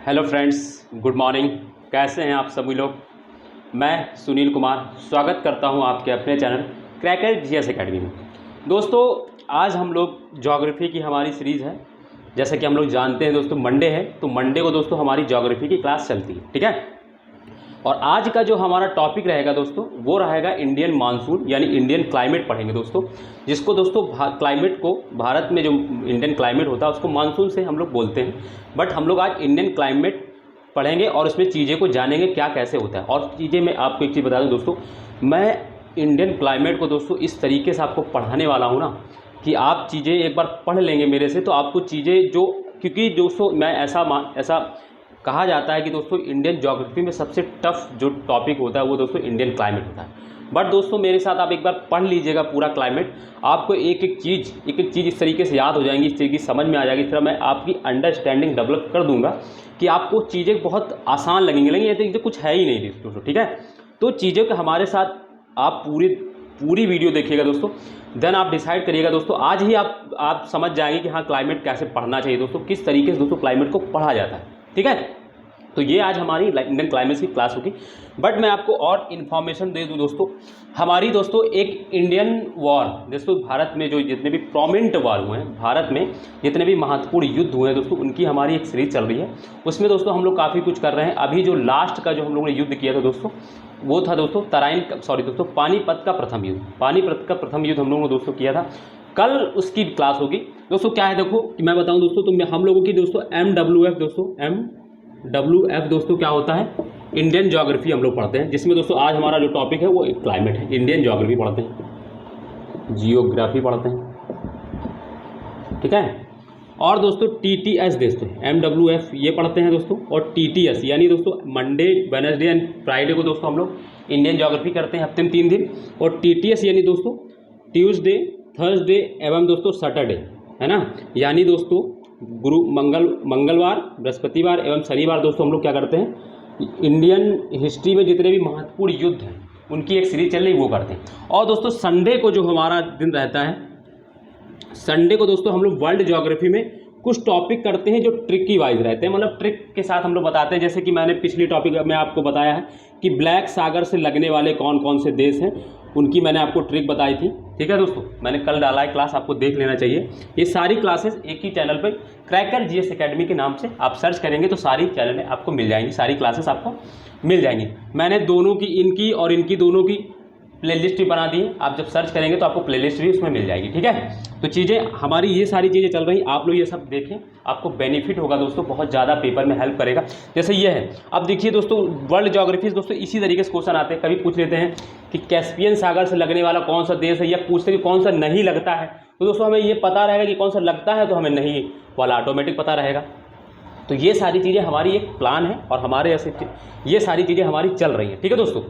Hello friends, good morning. कैसे हैं आप सभी लोग। मैं सुनील कुमार स्वागत करता हूं आपके अपने चैनल क्रैकर जीएस एकेडमी में। दोस्तों, आज हम लोग ज्योग्राफी की हमारी सीरीज़ है। जैसे कि हम लोग जानते हैं दोस्तों, मंडे है तो मंडे को दोस्तों हमारी ज्योग्राफी की क्लास चलती है, ठीक है। और आज का जो हमारा टॉपिक रहेगा दोस्तों, वो रहेगा इंडियन मानसून यानी इंडियन क्लाइमेट पढ़ेंगे दोस्तों। जिसको दोस्तों क्लाइमेट को, भारत में जो इंडियन क्लाइमेट होता है उसको मानसून से हम लोग बोलते हैं। बट हम लोग आज इंडियन क्लाइमेट पढ़ेंगे और उसमें चीज़ें को जानेंगे क्या कैसे होता है। और चीज़ें मैं आपको एक चीज़ बता दूं दोस्तों, मैं इंडियन क्लाइमेट को दोस्तों इस तरीके से आपको पढ़ाने वाला हूँ ना कि आप चीज़ें एक बार पढ़ लेंगे मेरे से तो आपको चीज़ें जो, क्योंकि दोस्तों मैं ऐसा कहा जाता है कि दोस्तों इंडियन ज्योग्राफी में सबसे टफ जो टॉपिक होता है वो दोस्तों इंडियन क्लाइमेट होता है। बट दोस्तों मेरे साथ आप एक बार पढ़ लीजिएगा पूरा क्लाइमेट, आपको एक एक चीज़ इस तरीके से याद हो जाएंगी, इस तरीके की समझ में आ जाएगी। इस तरह मैं आपकी अंडरस्टैंडिंग डेवलप कर दूंगा कि आपको चीज़ें बहुत आसान लगेंगी। ये तो कुछ है ही नहीं दोस्तों, ठीक है। तो चीज़ों के हमारे साथ आप पूरी वीडियो देखिएगा दोस्तों, देन आप डिसाइड करिएगा दोस्तों। आज ही आप समझ जाएंगे कि हाँ क्लाइमेट कैसे पढ़ना चाहिए दोस्तों, किस तरीके से दोस्तों क्लाइमेट को पढ़ा जाता है, ठीक है। तो ये आज हमारी इंडियन क्लाइमेट की क्लास होगी। बट मैं आपको और इन्फॉर्मेशन दे दूं दोस्तों, हमारी दोस्तों एक इंडियन वॉर, दोस्तों भारत में जो जितने भी प्रोमिनेंट वॉर हुए हैं, भारत में जितने भी महत्वपूर्ण युद्ध हुए हैं दोस्तों, उनकी हमारी एक सीरीज चल रही है। उसमें दोस्तों हम लोग काफ़ी कुछ कर रहे हैं। अभी जो लास्ट का जो हम लोगों ने युद्ध किया था दोस्तों, वो था दोस्तों पानीपत का प्रथम युद्ध। पानीपत का प्रथम युद्ध हम लोगों ने दोस्तों किया था। कल उसकी क्लास होगी दोस्तों। क्या है देखो कि मैं बताऊं दोस्तों, तो हम लोगों की दोस्तों MWF दोस्तों क्या होता है, इंडियन ज्योग्राफी हम लोग पढ़ते हैं। जिसमें दोस्तों आज हमारा जो टॉपिक है वो क्लाइमेट है। इंडियन ज्योग्राफी पढ़ते हैं, जियोग्राफी पढ़ते हैं, ठीक है। और दोस्तों TTS दोस्तों MWF ये पढ़ते हैं दोस्तों, और TTS यानी दोस्तों मंडे, वेडनेसडे एंड फ्राइडे को दोस्तों हम लोग इंडियन ज्योग्राफी करते हैं हफ्ते में 3 दिन। और TTS यानी दोस्तों ट्यूसडे, थर्सडे एवं दोस्तों सैटरडे, है ना। यानी दोस्तों मंगलवार, बृहस्पतिवार एवं शनिवार दोस्तों हम लोग क्या करते हैं, इंडियन हिस्ट्री में जितने भी महत्वपूर्ण युद्ध हैं उनकी एक सीरीज चल रही वो करते हैं। और दोस्तों संडे को जो हमारा दिन रहता है, संडे को दोस्तों हम लोग वर्ल्ड ज्योग्राफी में कुछ टॉपिक करते हैं जो ट्रिक की वाइज रहते हैं, मतलब ट्रिक के साथ हम लोग बताते हैं। जैसे कि मैंने पिछली टॉपिक में आपको बताया है कि ब्लैक सागर से लगने वाले कौन कौन से देश हैं, उनकी मैंने आपको ट्रिक बताई थी, ठीक है दोस्तों। मैंने कल डाला है क्लास, आपको देख लेना चाहिए। ये सारी क्लासेस एक ही चैनल पर क्रैकर जीएस एकेडमी के नाम से आप सर्च करेंगे तो सारी चैनल में आपको मिल जाएंगी, सारी क्लासेस आपको मिल जाएंगी। मैंने दोनों की, इनकी और इनकी दोनों की प्लेलिस्ट भी बना दी है। आप जब सर्च करेंगे तो आपको प्लेलिस्ट भी उसमें मिल जाएगी, ठीक है। तो चीज़ें हमारी ये सारी चीज़ें चल रही, आप लोग ये सब देखें, आपको बेनिफिट होगा दोस्तों, बहुत ज़्यादा पेपर में हेल्प करेगा। जैसे ये है, अब देखिए दोस्तों वर्ल्ड ज्योग्राफी दोस्तों इसी तरीके से क्वेश्चन आते हैं। कभी पूछ लेते हैं कि कैस्पियन सागर से लगने वाला कौन सा देश है, या पूछते हैं कि कौन सा नहीं लगता है। तो दोस्तों हमें ये पता रहेगा कि कौन सा लगता है, तो हमें नहीं वाला ऑटोमेटिक पता रहेगा। तो ये सारी चीज़ें हमारी एक प्लान है और हमारे ऐसे ये सारी चीज़ें हमारी चल रही हैं, ठीक है दोस्तों।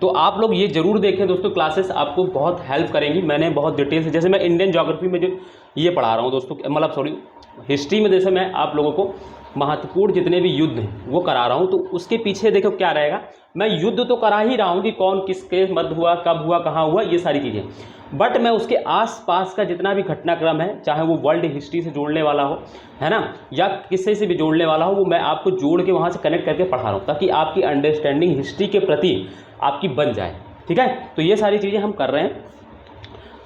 तो आप लोग ये जरूर देखें दोस्तों, क्लासेस आपको बहुत हेल्प करेंगी। मैंने बहुत डिटेल से, जैसे मैं इंडियन ज्योग्राफी में जो ये पढ़ा रहा हूँ दोस्तों, मतलब हिस्ट्री में जैसे मैं आप लोगों को महत्वपूर्ण जितने भी युद्ध हैं वो करा रहा हूँ, तो उसके पीछे देखो क्या रहेगा। मैं युद्ध तो करा ही रहा हूँ कि कौन किसके मध्य हुआ, कब हुआ, कहाँ हुआ, ये सारी चीज़ें, बट मैं उसके आसपास का जितना भी घटनाक्रम है, चाहे वो वर्ल्ड हिस्ट्री से जोड़ने वाला हो, है ना, या किसी से भी जोड़ने वाला हो, वो मैं आपको जोड़ के वहाँ से कनेक्ट करके पढ़ा रहा हूँ, ताकि आपकी अंडरस्टैंडिंग हिस्ट्री के प्रति आपकी बन जाए, ठीक है। तो ये सारी चीज़ें हम कर रहे हैं।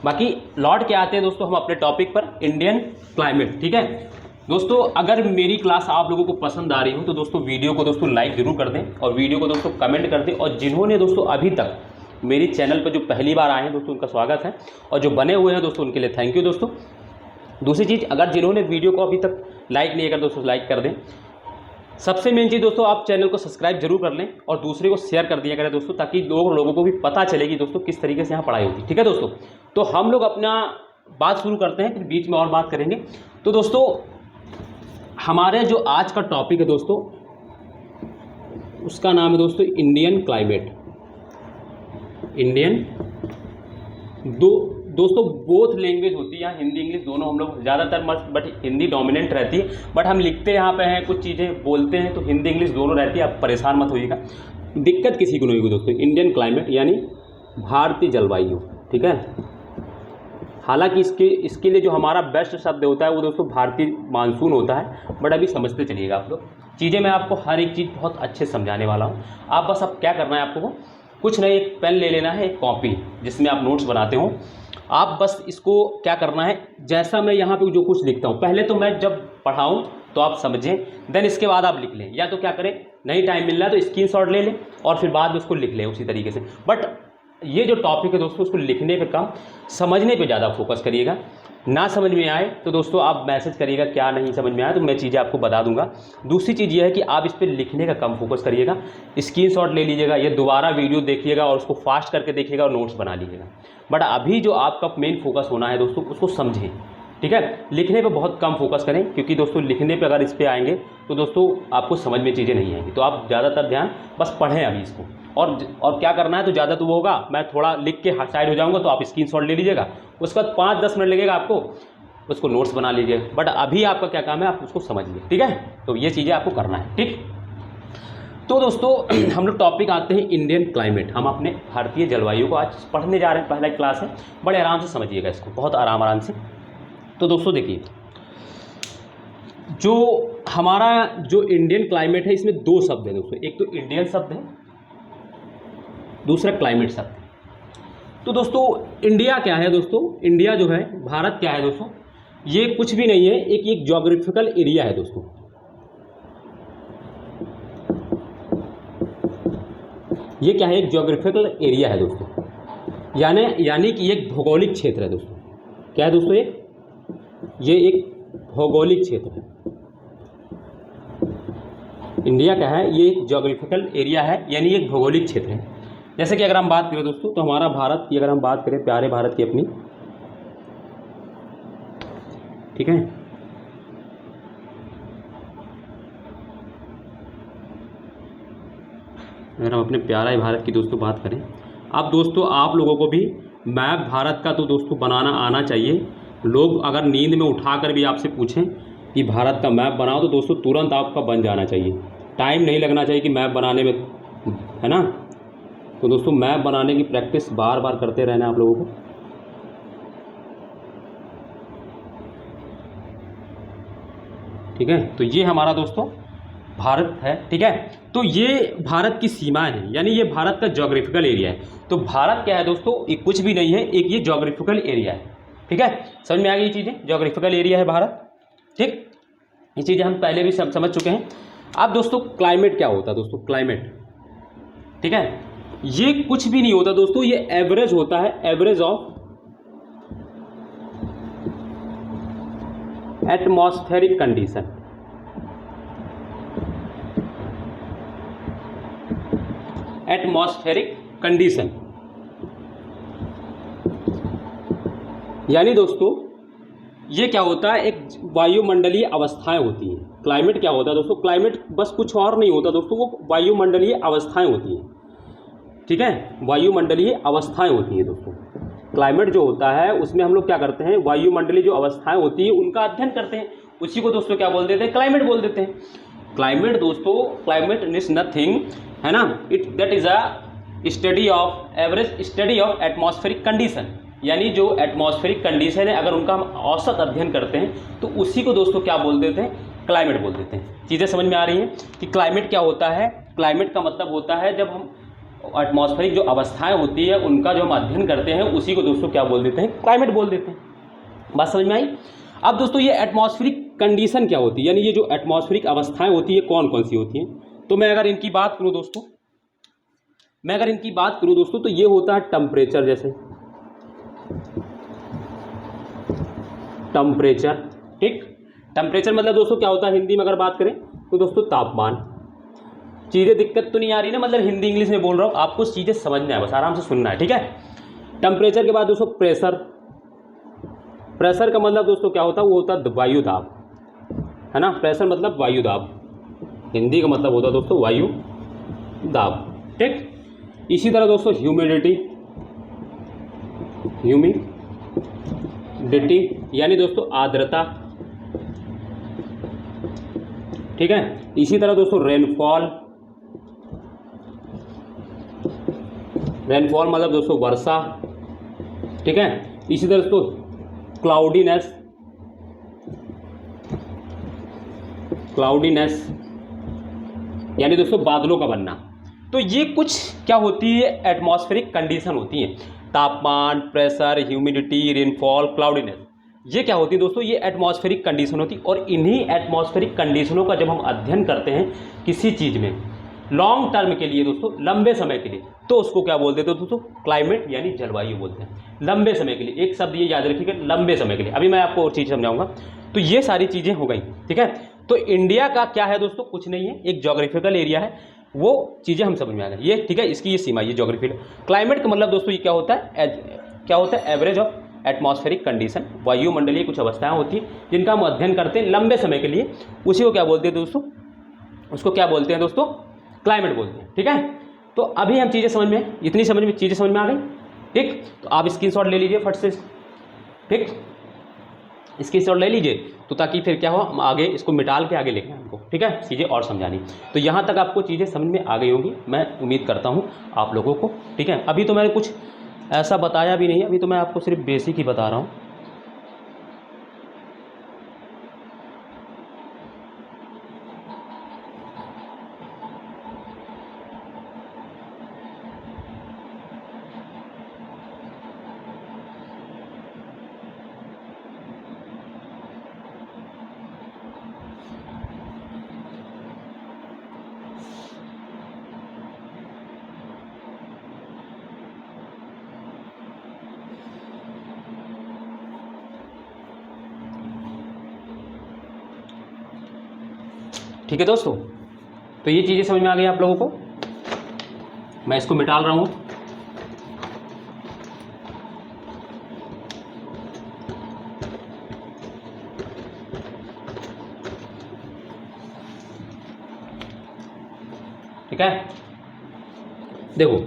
बाकी लौट के आते हैं दोस्तों हम अपने टॉपिक पर, इंडियन क्लाइमेट, ठीक है दोस्तों। अगर मेरी क्लास आप लोगों को पसंद आ रही हो तो दोस्तों वीडियो को दोस्तों लाइक जरूर कर दें, और वीडियो को दोस्तों कमेंट कर दें। और जिन्होंने दोस्तों अभी तक मेरी चैनल पर जो पहली बार आए हैं दोस्तों, उनका स्वागत है, और जो बने हुए हैं दोस्तों उनके लिए थैंक यू दोस्तों। दूसरी चीज़, अगर जिन्होंने वीडियो को अभी तक लाइक नहीं किया दोस्तों लाइक कर दें। सबसे मेन चीज़ दोस्तों, आप चैनल को सब्सक्राइब जरूर कर लें और दूसरे को शेयर कर दिया करें दोस्तों, ताकि लोगों को भी पता चलेगी दोस्तों किस तरीके से यहाँ पढ़ाई होती है, ठीक है दोस्तों। तो हम लोग अपना बात शुरू करते हैं, फिर बीच में और बात करेंगे। तो दोस्तों हमारे जो आज का टॉपिक है दोस्तों, उसका नाम है दोस्तों इंडियन क्लाइमेट। इंडियन दोस्तों बोथ लैंग्वेज होती है यहाँ, हिंदी इंग्लिश दोनों हम लोग ज़्यादातर बट हिंदी डोमिनेंट रहती है। बट हम लिखते यहाँ पे हैं, कुछ चीज़ें बोलते हैं, तो हिंदी इंग्लिश दोनों रहती है। आप परेशान मत होइएगा, दिक्कत किसी को नहीं होगी दोस्तों। इंडियन क्लाइमेट यानी भारतीय जलवायु, ठीक है। हालांकि इसके लिए जो हमारा बेस्ट शब्द होता है वो दोस्तों भारतीय मानसून होता है, बट अभी समझते चलिएगा आप लोग चीज़ें। मैं आपको हर एक चीज़ बहुत अच्छे से समझाने वाला हूँ। आप बस अब क्या करना है, आपको कुछ नहीं, एक पेन ले लेना है, एक कॉपी जिसमें आप नोट्स बनाते हो। आप बस इसको क्या करना है, जैसा मैं यहाँ पे जो कुछ लिखता हूँ, पहले तो मैं जब पढ़ाऊँ तो आप समझें, देन इसके बाद आप लिख लें। या तो क्या करें, नहीं टाइम मिल रहा है तो स्क्रीनशॉट ले लें और फिर बाद में उसको लिख लें उसी तरीके से। बट ये जो टॉपिक है दोस्तों, उसको लिखने पे कम, समझने पे ज़्यादा फोकस करिएगा। ना समझ में आए तो दोस्तों आप मैसेज करिएगा, क्या नहीं समझ में आया तो मैं चीज़ें आपको बता दूंगा। दूसरी चीज़ ये है कि आप इस पर लिखने का कम फोकस करिएगा, स्क्रीनशॉट ले लीजिएगा, ये दोबारा वीडियो देखिएगा और उसको फास्ट करके देखिएगा और नोट्स बना लीजिएगा। बट अभी जो आपका मेन फोकस होना है दोस्तों, उसको समझें, ठीक है। लिखने पे बहुत कम फोकस करें, क्योंकि दोस्तों लिखने पे अगर इस पर आएंगे तो दोस्तों आपको समझ में चीज़ें नहीं आएंगी। तो आप ज़्यादातर ध्यान बस पढ़ें अभी इसको, और क्या करना है तो ज़्यादा तो वो होगा, मैं थोड़ा लिख के साइड हो जाऊँगा तो आप स्क्रीनशॉट ले लीजिएगा। उसके बाद 5-10 मिनट लगेगा आपको, उसको नोट्स बना लीजिए। बट अभी आपका क्या काम है, आप उसको समझिए, ठीक है। तो ये चीज़ें आपको करना है, ठीक। तो दोस्तों हम लोग टॉपिक आते हैं इंडियन क्लाइमेट। हम अपने भारतीय जलवायु को आज पढ़ने जा रहे हैं, पहला क्लास है, बड़े आराम से समझिएगा इसको, बहुत आराम से। तो दोस्तों देखिए, जो हमारा जो इंडियन क्लाइमेट है, इसमें 2 शब्द हैं दोस्तों, एक तो इंडियन शब्द है, दूसरा क्लाइमेट शब्द है। तो दोस्तों इंडिया क्या है दोस्तों, इंडिया जो है, भारत क्या है दोस्तों, ये कुछ भी नहीं है, एक ज्योग्राफिकल एरिया है दोस्तों। ये क्या है, एक ज्योग्राफिकल एरिया है दोस्तों, यानी कि एक भौगोलिक क्षेत्र है दोस्तों। क्या है दोस्तों, ये एक भौगोलिक क्षेत्र है। इंडिया क्या है, ये एक ज्योग्राफिकल एरिया है, यानी एक भौगोलिक क्षेत्र है। जैसे कि अगर हम बात करें दोस्तों, तो हमारा भारत की अगर हम बात करें, प्यारे भारत की अपनी, ठीक है, अगर हम अपने प्यारे भारत की दोस्तों बात करें, अब दोस्तों आप लोगों को भी मैप भारत का तो दोस्तों बनाना आना चाहिए। लोग अगर नींद में उठाकर भी आपसे पूछें कि भारत का मैप बनाओ, तो दोस्तों तुरंत आपका बन जाना चाहिए, टाइम नहीं लगना चाहिए कि मैप बनाने में, है ना। तो दोस्तों मैप बनाने की प्रैक्टिस बार बार करते रहना आप लोगों को, ठीक है। तो ये हमारा दोस्तों भारत है, ठीक है। तो ये भारत की सीमाएं हैं, यानी ये भारत का ज्योग्राफिकल एरिया है। तो भारत क्या है दोस्तों, ये कुछ भी नहीं है, एक ये ज्योग्राफिकल एरिया है, ठीक है। समझ में आ गई ये चीज़ें, ज्योग्राफिकल एरिया है भारत, ठीक। ये चीज़ें हम पहले भी समझ चुके हैं। अब दोस्तों क्लाइमेट क्या होता है दोस्तों, क्लाइमेट, ठीक है, ये कुछ भी नहीं होता दोस्तों, ये एवरेज होता है, average of atmospheric condition. Atmospheric condition यानी दोस्तों ये क्या होता है, एक वायुमंडलीय अवस्थाएं होती हैं। क्लाइमेट क्या होता है दोस्तों, क्लाइमेट बस कुछ और नहीं होता दोस्तों, वो वायुमंडलीय अवस्थाएं होती हैं, ठीक है, वायुमंडलीय अवस्थाएं होती हैं दोस्तों। क्लाइमेट जो होता है उसमें हम लोग क्या करते हैं, वायुमंडलीय जो अवस्थाएं होती हैं उनका अध्ययन करते हैं, उसी को दोस्तों क्या बोल देते हैं, क्लाइमेट बोल देते हैं। क्लाइमेट दोस्तों, क्लाइमेट इज नथिंग, है ना, that is a study of average study of atmospheric condition, यानी जो एटमॉस्फेरिक कंडीशन है अगर उनका हम औसत अध्ययन करते हैं तो उसी को दोस्तों क्या बोल देते हैं, क्लाइमेट बोल देते हैं। चीज़ें समझ में आ रही हैं कि क्लाइमेट क्या होता है। क्लाइमेट का मतलब होता है जब हम एटमॉस्फेरिक जो अवस्थाएं होती है उनका जो हम अध्ययन करते हैं उसी को दोस्तों क्या बोल देते हैं, क्लाइमेट बोल देते हैं। बात समझ में आई। अब दोस्तों ये एटमॉस्फेरिक कंडीशन क्या होती है, यानी ये जो एटमॉस्फेरिक अवस्थाएं होती है कौन कौन सी होती हैं। तो मैं अगर इनकी बात करूं दोस्तों, तो ये होता है टेम्परेचर, जैसे टेम्परेचर, ठीक। टेम्परेचर मतलब दोस्तों क्या होता है हिंदी में अगर बात करें तो दोस्तों तापमान। चीज़ें दिक्कत तो नहीं आ रही ना, मतलब हिंदी इंग्लिश में बोल रहा हूँ, आपको चीज़ें समझना है, बस आराम से सुनना है, ठीक है। टेम्परेचर के बाद दोस्तों प्रेशर। प्रेशर का मतलब दोस्तों क्या होता है, वो होता है वायु दाब, है ना। प्रेशर मतलब वायु दाब, हिंदी का मतलब होता है दोस्तों वायु दाब, ठीक। इसी तरह दोस्तों ह्यूमिडिटी, यानी दोस्तों आर्द्रता, ठीक है। इसी तरह दोस्तों रेनफॉल मतलब दोस्तों वर्षा, ठीक है। इसी तरह दोस्तों क्लाउडीनेस यानी दोस्तों बादलों का बनना। तो ये कुछ क्या होती है, एटमॉस्फेरिक कंडीशन होती हैं, तापमान, प्रेशर, ह्यूमिडिटी, रेनफॉल, क्लाउडीनेस, ये क्या होती है दोस्तों, ये एटमॉस्फेरिक कंडीशन होती है। और इन्हीं एटमॉस्फेरिक कंडीशनों का जब हम अध्ययन करते हैं किसी चीज़ में लॉन्ग टर्म के लिए दोस्तों, लंबे समय के लिए, तो उसको क्या बोलते हैं दोस्तों, क्लाइमेट यानी जलवायु बोलते हैं। लंबे समय के लिए, एक शब्द ये याद रखिएगा, लंबे समय के लिए। अभी मैं आपको और चीज़ समझाऊंगा। तो ये सारी चीज़ें हो गई, ठीक है। तो इंडिया का क्या है दोस्तों, कुछ नहीं है, एक जोग्राफिकल एरिया है, वो चीज़ें हम समझ में आ गए, ये ठीक है, इसकी ये सीमा, ये जोग्राफिकल। क्लाइमेट का मतलब दोस्तों ये क्या होता है, एवरेज ऑफ एटमॉस्फेरिक कंडीशन, वायुमंडलीय कुछ अवस्थाएं होती हैं जिनका हम अध्ययन करते हैं लंबे समय के लिए, उसी को क्या बोलते हैं दोस्तों, उसको क्या बोलते हैं दोस्तों, क्लाइमेट बोलते हैं, ठीक है। तो अभी हम चीज़ें समझ में, इतनी चीज़ें समझ में आ गई, ठीक। तो आप स्क्रीनशॉट ले लीजिए फट से, ठीक, स्क्रीनशॉट ले लीजिए, तो ताकि फिर क्या हो, हम आगे इसको मिटाल के आगे लिखें हमको, ठीक है, चीज़ें और समझानी। तो यहाँ तक आपको चीज़ें समझ में आ गई होंगी, मैं उम्मीद करता हूँ आप लोगों को, ठीक है। अभी तो मैंने कुछ ऐसा बताया भी नहीं, अभी तो मैं आपको सिर्फ बेसिक ही बता रहा हूँ। ठीक है दोस्तों, तो ये चीज़ें समझ में आ गई आप लोगों को। मैं इसको मिटाल रहा हूँ। ठीक है, देखो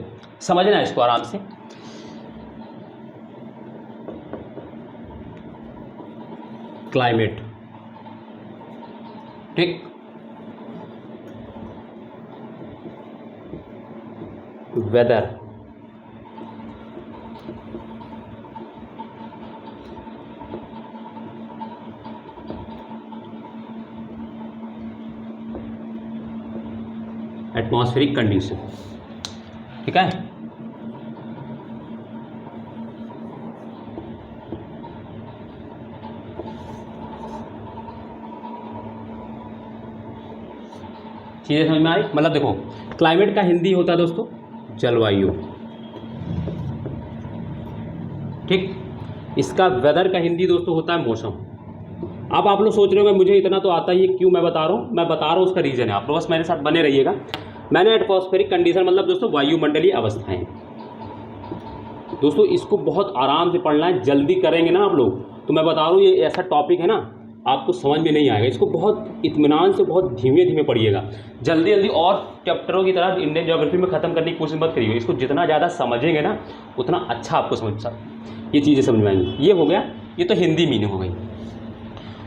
समझना इसको आराम से। क्लाइमेट, ठीक, वेदर, एटमॉस्फेरिक कंडीशन, ठीक है। चीजें समझ में आई, मतलब देखो क्लाइमेट का हिंदी होता है दोस्तों जलवायु, ठीक। इसका वेदर का हिंदी दोस्तों होता है मौसम। अब आप लोग सोच रहे होंगे मुझे इतना तो आता ही है, क्यों मैं बता रहा हूँ, मैं बता रहा हूँ उसका रीज़न है, आप लोग बस मेरे साथ बने रहिएगा। मैंने एटमॉस्फेरिक कंडीशन मतलब दोस्तों वायुमंडलीय अवस्थाएं, दोस्तों इसको बहुत आराम से पढ़ना है, जल्दी करेंगे ना आप लोग तो मैं बता रहा हूँ ये ऐसा टॉपिक है ना आपको समझ में नहीं आएगा, इसको बहुत इत्मीनान से बहुत धीमे धीमे पढ़िएगा, जल्दी जल्दी और चैप्टरों की तरह इंडियन ज्योग्राफी में ख़त्म करने की कोशिश मत करिए। इसको जितना ज़्यादा समझेंगे ना उतना अच्छा आपको ये चीज़ें समझ में आएंगी। ये हो गया, ये तो हिंदी मीनिंग हो गई।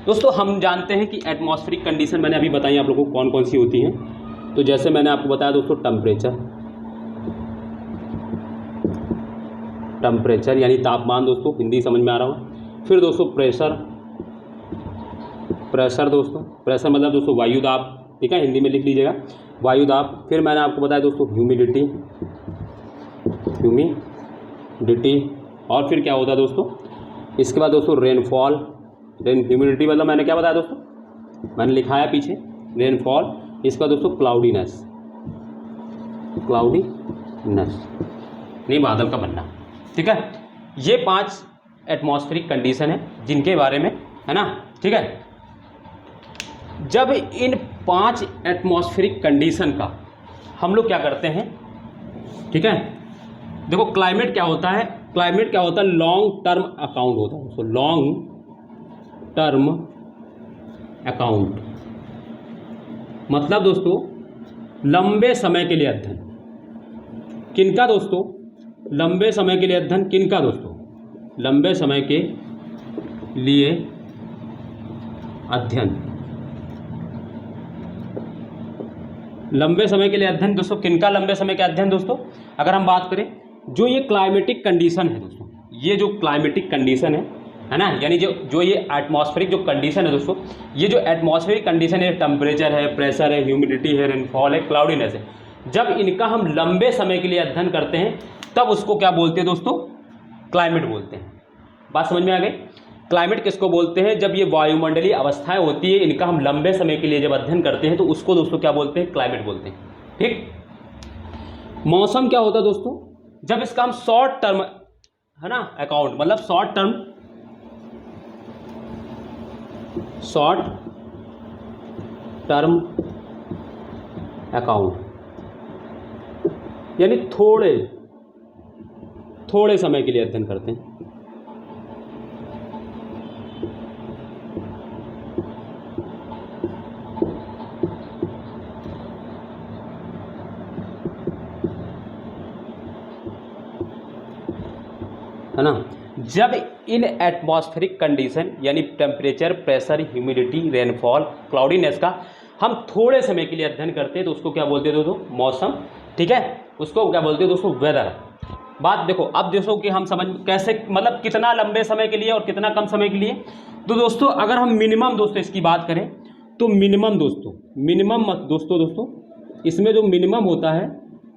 दोस्तों हम जानते हैं कि एटमॉस्फेरिक कंडीशन मैंने अभी बताई आप लोगों को कौन कौन सी होती हैं। तो जैसे मैंने आपको बताया दोस्तों टेम्परेचर यानी तापमान, दोस्तों हिंदी समझ में आ रहा हो। फिर दोस्तों प्रेशर दोस्तों, प्रेशर मतलब दोस्तों वायुदाब, ठीक है, हिंदी में लिख लीजिएगा वायुदाब। फिर मैंने आपको बताया दोस्तों ह्यूमिडिटी, और फिर क्या होता है दोस्तों, इसके बाद दोस्तों रेनफॉल, ह्यूमिडिटी मतलब मैंने क्या बताया दोस्तों, मैंने लिखाया पीछे रेनफॉल। इसके बाद दोस्तों क्लाउडीनेस नहीं बादल का बनना, ठीक है। ये 5 एटमॉस्फेरिक कंडीशन है जिनके बारे में है ना, ठीक है। जब इन 5 एटमॉस्फेरिक कंडीशन का हम लोग क्या करते हैं, ठीक है, देखो क्लाइमेट क्या होता है, लॉन्ग टर्म अकाउंट होता है दोस्तों, लॉन्ग टर्म अकाउंट मतलब दोस्तों लंबे समय के लिए अध्ययन। किनका दोस्तों, लंबे समय के लिए अध्ययन किनका दोस्तों, लंबे समय के लिए अध्ययन, लंबे समय के लिए अध्ययन दोस्तों किनका, लंबे समय के अध्ययन दोस्तों। अगर हम बात करें जो ये क्लाइमेटिक कंडीशन है दोस्तों, ये जो क्लाइमेटिक कंडीशन है है ना। यानी जो ये एटमॉस्फेरिक जो कंडीशन है दोस्तों, ये जो एटमॉस्फेरिक कंडीशन है, टेम्परेचर है, प्रेशर है, ह्यूमिडिटी है, रेनफॉल है, क्लाउडीनेस है, जब इनका हम लंबे समय के लिए अध्ययन करते हैं तब उसको क्या बोलते हैं दोस्तों, क्लाइमेट बोलते हैं। बात समझ में आ गई। क्लाइमेट किसको बोलते हैं, जब ये वायुमंडलीय अवस्थाएं होती है इनका हम लंबे समय के लिए जब अध्ययन करते हैं तो उसको दोस्तों क्या बोलते हैं, क्लाइमेट बोलते हैं। ठीक। मौसम क्या होता है दोस्तों, जब इसका हम शॉर्ट टर्म है ना अकाउंट, मतलब शॉर्ट टर्म अकाउंट, यानी थोड़े समय के लिए अध्ययन करते हैं। है ना। जब इन एटमॉस्फेरिक कंडीशन यानी temperature, pressure, humidity, rainfall, cloudiness का हम थोड़े समय के लिए अध्ययन करते हैं तो उसको क्या बोलते हैं दोस्तों, मौसम। ठीक है, उसको क्या बोलते हैं दोस्तों, वेदर। बात देखो अब दोस्तों कि हम समझ कैसे, मतलब कितना लंबे समय के लिए और कितना कम समय के लिए। तो दोस्तों अगर हम मिनिमम दोस्तों इसकी बात करें तो मिनिमम दोस्तों इसमें जो मिनिमम होता है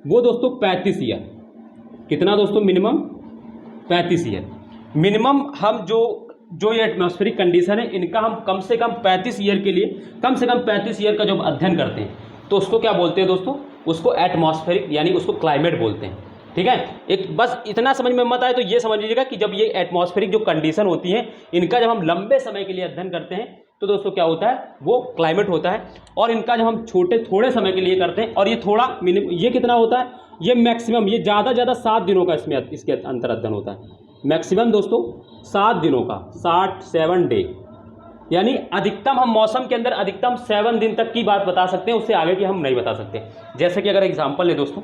वो दोस्तों 35 ईयर। कितना दोस्तों, मिनिमम 35 ईयर। मिनिमम हम जो ये एटमॉस्फेरिक कंडीशन है इनका हम कम से कम 35 ईयर के लिए, कम से कम 35 ईयर का जब अध्ययन करते हैं तो उसको क्या बोलते हैं दोस्तों, उसको एटमॉस्फेरिक यानी उसको क्लाइमेट बोलते हैं। ठीक है, एक बस इतना समझ में मत आए तो ये समझ लीजिएगा कि जब ये एटमॉस्फेरिक जो कंडीशन होती है इनका जब हम लंबे समय के लिए अध्ययन करते हैं तो दोस्तों क्या होता है, वो क्लाइमेट होता है। और इनका जब हम थोड़े समय के लिए करते हैं, और ये थोड़ा मिनिमम, ये कितना होता है, ये मैक्सिमम, ये ज़्यादा 7 दिनों का इसके अंतर अध्ययन होता है। मैक्सिमम दोस्तों 7 दिनों का, 7 डे, यानी अधिकतम हम मौसम के अंदर अधिकतम 7 दिन तक की बात बता सकते हैं, उससे आगे की हम नहीं बता सकते। जैसे कि अगर एग्जांपल ले दोस्तों,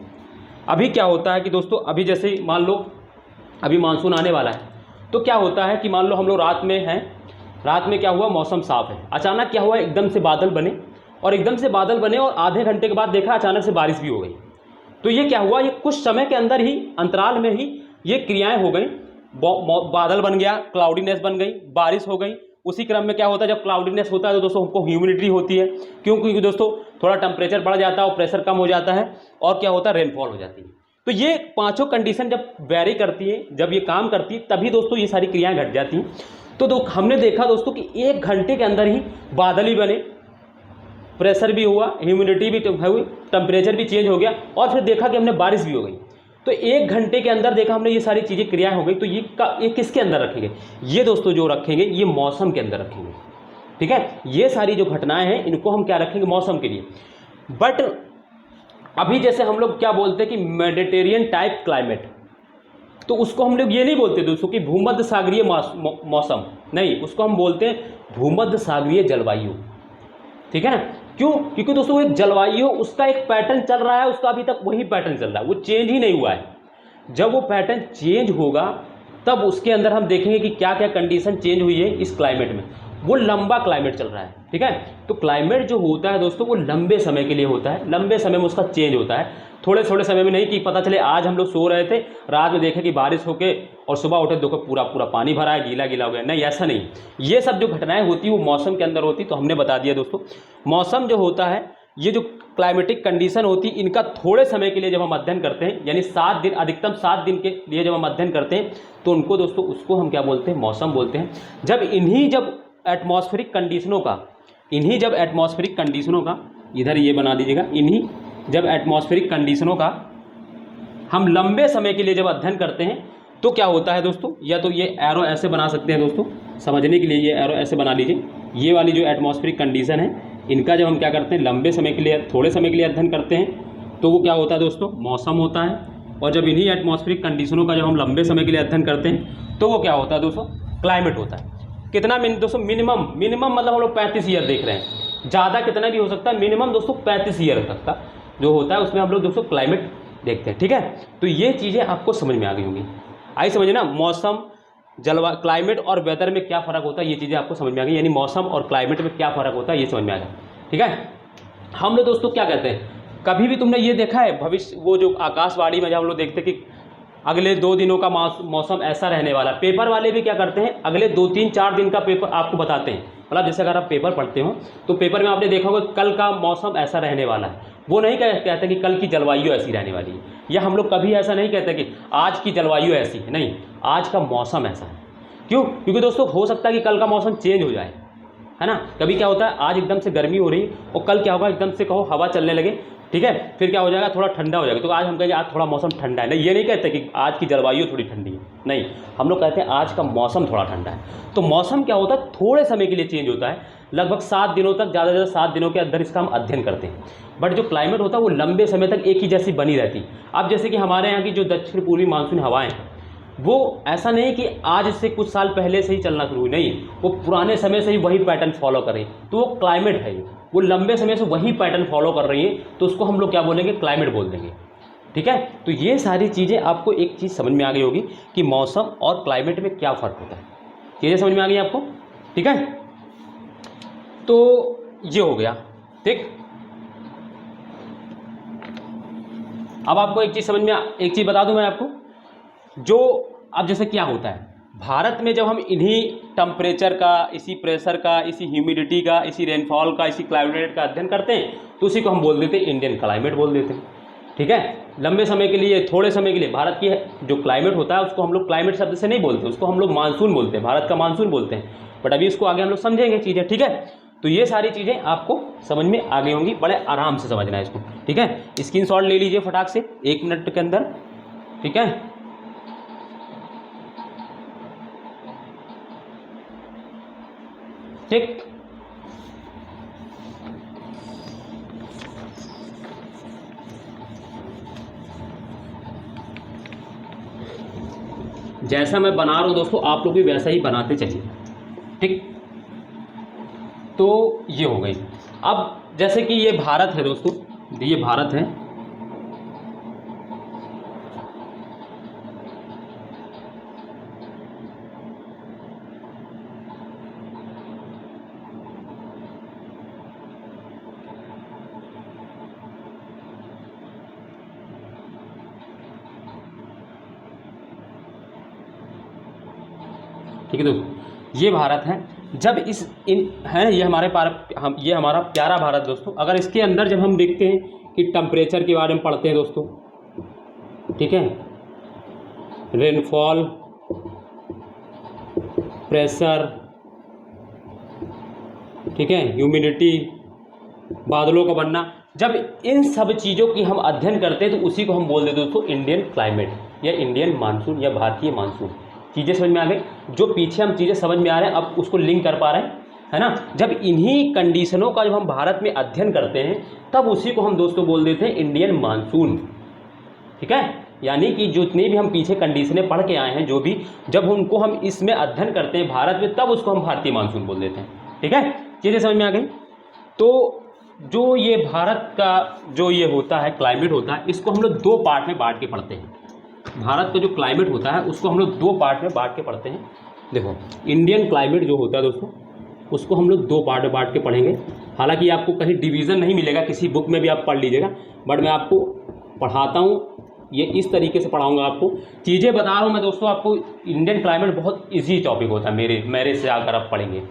अभी क्या होता है कि दोस्तों अभी जैसे मान लो अभी मानसून आने वाला है, तो क्या होता है कि मान लो हम लोग रात में हैं, रात में क्या हुआ, मौसम साफ है, अचानक क्या हुआ, एकदम से बादल बने, और आधे घंटे के बाद देखा अचानक से बारिश भी हो गई। तो ये क्या हुआ, ये कुछ समय के अंदर ही, अंतराल में ही ये क्रियाएं हो गई। बादल बन गया, क्लाउडीनेस बन गई, बारिश हो गई। उसी क्रम में क्या होता है, जब क्लाउडीनेस होता है तो दोस्तों हमको ह्यूमिडिटी होती है, क्योंकि दोस्तों थोड़ा टेम्परेचर बढ़ जाता है और प्रेशर कम हो जाता है, और क्या होता है, रेनफॉल हो जाती है। तो ये पांचों कंडीशन जब वेरी करती है, जब ये काम करती है, तभी दोस्तों ये सारी क्रियाएं घट जाती हैं। तो हमने देखा दोस्तों कि 1 घंटे के अंदर ही बादल ही बने, प्रेशर भी हुआ, ह्यूमिडिटी भी हुई, टेम्परेचर भी चेंज हो गया, और फिर देखा कि हमने बारिश भी हो गई। तो 1 घंटे के अंदर देखा हमने ये सारी चीज़ें क्रियाएं हो गई। तो ये किसके अंदर रखेंगे, ये दोस्तों जो रखेंगे ये मौसम के अंदर रखेंगे। ठीक है, ये सारी जो घटनाएं हैं इनको हम क्या रखेंगे, मौसम के लिए। बट अभी जैसे हम लोग क्या बोलते हैं कि मेडिटेरियन टाइप क्लाइमेट, तो उसको हम लोग ये नहीं बोलते दोस्तों कि भूमध्य सागरीय मौसम, नहीं, उसको हम बोलते हैं भूमध्य सागरीय जलवायु। ठीक है ना, क्यों, क्योंकि दोस्तों एक जलवायु उसका एक पैटर्न चल रहा है, उसका अभी तक वही पैटर्न चल रहा है, वो चेंज ही नहीं हुआ है। जब वो पैटर्न चेंज होगा तब उसके अंदर हम देखेंगे कि क्या क्या कंडीशन चेंज हुई है इस क्लाइमेट में। वो लंबा क्लाइमेट चल रहा है। ठीक है, तो क्लाइमेट जो होता है दोस्तों वो लंबे समय के लिए होता है, लंबे समय में उसका चेंज होता है, थोड़े समय में नहीं कि पता चले आज हम लोग सो रहे थे, रात में देखें कि बारिश होके और सुबह उठे देखो पूरा पानी भरा है, गीला गीला हो गया। नहीं, ऐसा नहीं। ये सब जो घटनाएं होती है वो मौसम के अंदर होती। तो हमने बता दिया दोस्तों, मौसम जो होता है, ये जो क्लाइमेटिक कंडीशन होती है, इनका थोड़े समय के लिए जब हम अध्ययन करते हैं, यानी 7 दिन, अधिकतम 7 दिन के लिए जब हम अध्ययन करते हैं, तो उनको दोस्तों उसको हम क्या बोलते हैं, मौसम बोलते हैं। जब एटमॉस्फेरिक कंडीशनों का इधर ये बना दीजिएगा, जब एटमॉस्फेरिक कंडीशनों का हम लंबे समय के लिए जब अध्ययन करते हैं तो क्या होता है दोस्तों, या तो ये एरो ऐसे बना सकते हैं दोस्तों, समझने के लिए ये एरो ऐसे बना लीजिए। ये वाली जो एटमॉस्फेरिक कंडीशन है इनका जब हम क्या करते हैं, लंबे समय के लिए, थोड़े समय के लिए अध्ययन करते हैं तो वो क्या होता है दोस्तों, मौसम होता है। और जब इन्हीं एटमॉस्फेरिक कंडीशनों का जब हम लंबे समय के लिए अध्ययन करते हैं तो वो क्या होता है दोस्तों, क्लाइमेट होता है। कितना दोस्तों, मिनिमम मतलब हम लोग 35 ईयर देख रहे हैं, ज़्यादा कितना भी हो सकता है, मिनिमम दोस्तों 35 ईयर तक का जो होता है उसमें हम लोग दोस्तों क्लाइमेट देखते हैं। ठीक है, तो ये चीज़ें आपको समझ में आ गई होंगी। आई समझे ना, मौसम, जलवायु, क्लाइमेट और वेदर में क्या फ़र्क होता है, ये चीज़ें आपको समझ में आ गई। यानी मौसम और क्लाइमेट में क्या फ़र्क होता है ये समझ में आ गया। ठीक है, हम लोग दोस्तों क्या कहते हैं, कभी भी तुमने ये देखा है भविष्य, वो जो आकाशवाणी में जब हम लोग देखते कि अगले 2 दिनों का मौसम ऐसा रहने वाला है। पेपर वाले भी क्या करते हैं, अगले 2-3-4 दिन का पेपर आपको बताते हैं। मतलब जैसे अगर आप पेपर पढ़ते हो तो पेपर में आपने देखा होगा कल का मौसम ऐसा रहने वाला है। वो नहीं कहते कि कल की जलवायु ऐसी रहने वाली है, या हम लोग कभी ऐसा नहीं कहते कि आज की जलवायु ऐसी है, नहीं, आज का मौसम ऐसा है। क्यों? क्योंकि दोस्तों हो सकता है कि कल का मौसम चेंज हो जाए, है ना। कभी क्या होता है, आज एकदम से गर्मी हो रही है और कल क्या होगा, एकदम से कहो हवा चलने लगे, ठीक है, फिर क्या हो जाएगा, थोड़ा ठंडा हो जाएगा। तो आज हम कहेंगे आज थोड़ा मौसम ठंडा है, नहीं, ये नहीं कहते कि आज की जलवायु थोड़ी ठंडी है, नहीं, हम लोग कहते हैं आज का मौसम थोड़ा ठंडा है। तो मौसम क्या होता है, थोड़े समय के लिए चेंज होता है, लगभग 7 दिनों तक, ज़्यादा से ज़्यादा 7 दिनों के अंदर इसका हम अध्ययन करते हैं। बट जो क्लाइमेट होता है वो लंबे समय तक एक ही जैसी बनी रहती है। अब जैसे कि हमारे यहाँ की जो दक्षिण पूर्वी मानसून हवाएँ हैं, वो ऐसा नहीं कि आज से कुछ साल पहले से ही चलना शुरू हुई, नहीं, वो पुराने समय से ही वही पैटर्न फॉलो कर रही है। तो वो क्लाइमेट है, वो लंबे समय से वही पैटर्न फॉलो कर रही है, तो उसको हम लोग क्या बोलेंगे, क्लाइमेट बोल देंगे, ठीक है। तो ये सारी चीज़ें आपको एक चीज़ समझ में आ गई होगी कि मौसम और क्लाइमेट में क्या फ़र्क होता है। चीज़ें समझ में आ गई आपको, ठीक है। तो ये हो गया, ठीक। अब आपको एक चीज़ समझ में, एक चीज़ बता दूं मैं आपको, जो अब जैसे क्या होता है भारत में, जब हम इन्हीं टेम्परेचर का, इसी प्रेशर का, इसी ह्यूमिडिटी का, इसी रेनफॉल का, इसी क्लाइमेट का अध्ययन करते हैं, तो उसी को हम बोल देते हैं इंडियन क्लाइमेट बोल देते हैं, ठीक है। लंबे समय के लिए, थोड़े समय के लिए भारत की जो क्लाइमेट होता है उसको हम लोग क्लाइमेट शब्द से नहीं बोलते, उसको हम लोग मानसून बोलते हैं, भारत का मानसून बोलते हैं। बट अभी इसको आगे हम लोग समझेंगे चीज़ें, ठीक है। तो ये सारी चीज़ें आपको समझ में आ गई होंगी, बड़े आराम से समझना है इसको, ठीक है। स्क्रीनशॉट ले लीजिए फटाक से 1 मिनट के अंदर, ठीक है। ठीक, जैसा मैं बना रहा हूं दोस्तों आप लोग भी वैसा ही बनाते चलिए, ठीक। तो ये हो गई। अब जैसे कि ये भारत है दोस्तों, ये भारत है, ठीक है दोस्तों, ये भारत है। जब इस इन है, ये ये हमारा प्यारा भारत दोस्तों। अगर इसके अंदर जब हम देखते हैं कि टेम्परेचर के बारे में पढ़ते हैं दोस्तों, ठीक है, रेनफॉल, प्रेशर, ठीक है, ह्यूमिडिटी, बादलों का बनना, जब इन सब चीज़ों की हम अध्ययन करते हैं तो उसी को हम बोल देते हैं दोस्तों इंडियन क्लाइमेट या इंडियन मानसून या भारतीय मानसून। चीज़ें समझ में आ गई, जो पीछे हम चीज़ें समझ में आ रहे हैं अब उसको लिंक कर पा रहे हैं, है ना। जब इन्हीं कंडीशनों का जब हम भारत में अध्ययन करते हैं तब उसी को हम दोस्तों बोल देते हैं इंडियन मानसून, ठीक है। यानी कि जितनी भी हम पीछे कंडीशनें पढ़ के आए हैं, जो भी, जब उनको हम इसमें अध्ययन करते हैं भारत में, तब उसको हम भारतीय मानसून बोल देते हैं, ठीक है। चीज़ें समझ में आ गई। तो जो ये भारत का जो ये होता है क्लाइमेट होता है, इसको हम लोग 2 पार्ट में बांट के पढ़ते हैं। भारत का जो क्लाइमेट होता है उसको हम लोग 2 पार्ट में बांट के पढ़ते हैं। देखो, इंडियन क्लाइमेट जो होता है दोस्तों, उसको हम लोग 2 पार्ट में बांट के पढ़ेंगे। हालांकि आपको कहीं डिवीज़न नहीं मिलेगा, किसी बुक में भी आप पढ़ लीजिएगा, बट मैं आपको पढ़ाता हूँ, ये इस तरीके से पढ़ाऊँगा आपको। चीज़ें बता रहा हूँ मैं दोस्तों आपको। इंडियन क्लाइमेट बहुत ईजी टॉपिक होता है मेरे से अगर आप पढ़ेंगे,